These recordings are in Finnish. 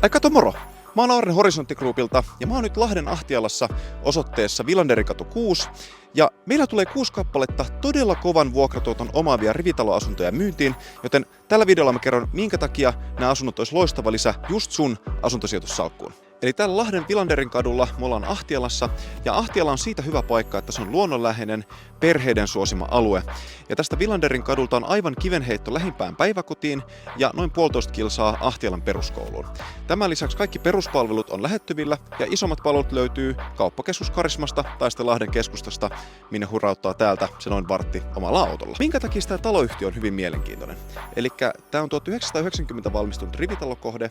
Ai kato moro! Mä oon Aarne Horisontti Groupilta ja mä oon nyt Lahden Ahtialassa osoitteessa Vilanderikatu 6. Ja meillä tulee 6 kappaletta todella kovan vuokratuoton omaavia rivitaloasuntoja myyntiin, joten tällä videolla mä kerron, minkä takia nämä asunnot olisi loistava lisä just sun asuntosijoitussalkkuun. Eli täällä Lahden Vilanderin kadulla me ollaan Ahtialassa, ja Ahtiala on siitä hyvä paikka, että se on luonnonläheinen, perheiden suosima alue. Ja tästä Vilanderin kadulta on aivan kivenheitto lähimpään päiväkotiin ja noin 1,5 kilsaa Ahtialan peruskouluun. Tämän lisäksi kaikki peruspalvelut on lähettyvillä ja isommat palvelut löytyy kauppakeskus Karismasta tai sitten Lahden keskustasta, minne hurauttaa täältä se noin vartti omalla autolla. Minkä takia tämä taloyhtiö on hyvin mielenkiintoinen? Eli tämä on 1990 valmistunut rivitalokohde,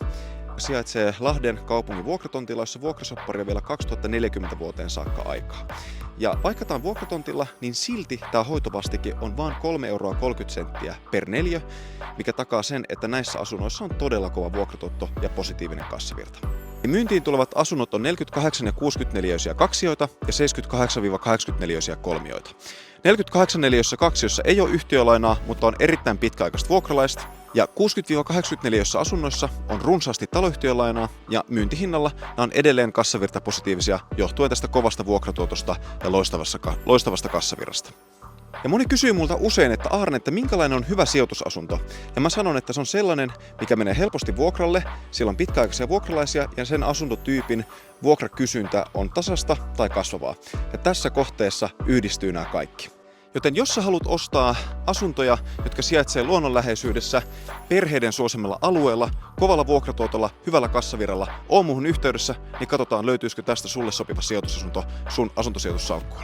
sijaitsee Lahden kaupungin vuokratontilla, jossa vuokrasoppari on vielä 2040 vuoteen saakka aikaa. Ja vaikka tämä on vuokratontilla, niin silti tämä hoitovastike on vain 3,30 € per neliö, mikä takaa sen, että näissä asunnoissa on todella kova vuokratuotto ja positiivinen kassavirta. Myyntiin tulevat asunnot on 48 ja 60 neliöisiä kaksioita ja 78-80 neliöisiä kolmioita. 48 neliössä kaksiossa ei ole yhtiölainaa, mutta on erittäin pitkäaikaista vuokralaista. Ja 60-80 neliössä asunnoissa on runsaasti taloyhtiölainaa ja myyntihinnalla nämä on edelleen kassavirta positiivisia johtuen tästä kovasta vuokratuotosta ja loistavasta kassavirrasta. Ja moni kysyy multa usein, että Aarne, että minkälainen on hyvä sijoitusasunto? Ja mä sanon, että se on sellainen, mikä menee helposti vuokralle, siellä on pitkäaikaisia vuokralaisia ja sen asuntotyypin vuokrakysyntä on tasasta tai kasvavaa. Ja tässä kohteessa yhdistyy nämä kaikki. Joten jos sä haluat ostaa asuntoja, jotka sijaitsee luonnonläheisyydessä, perheiden suosimalla alueella, kovalla vuokratuotolla, hyvällä kassavirralla, oo muuhun yhteydessä, niin katsotaan löytyisikö tästä sulle sopiva sijoitusasunto sun asuntosijoitussalkkuun.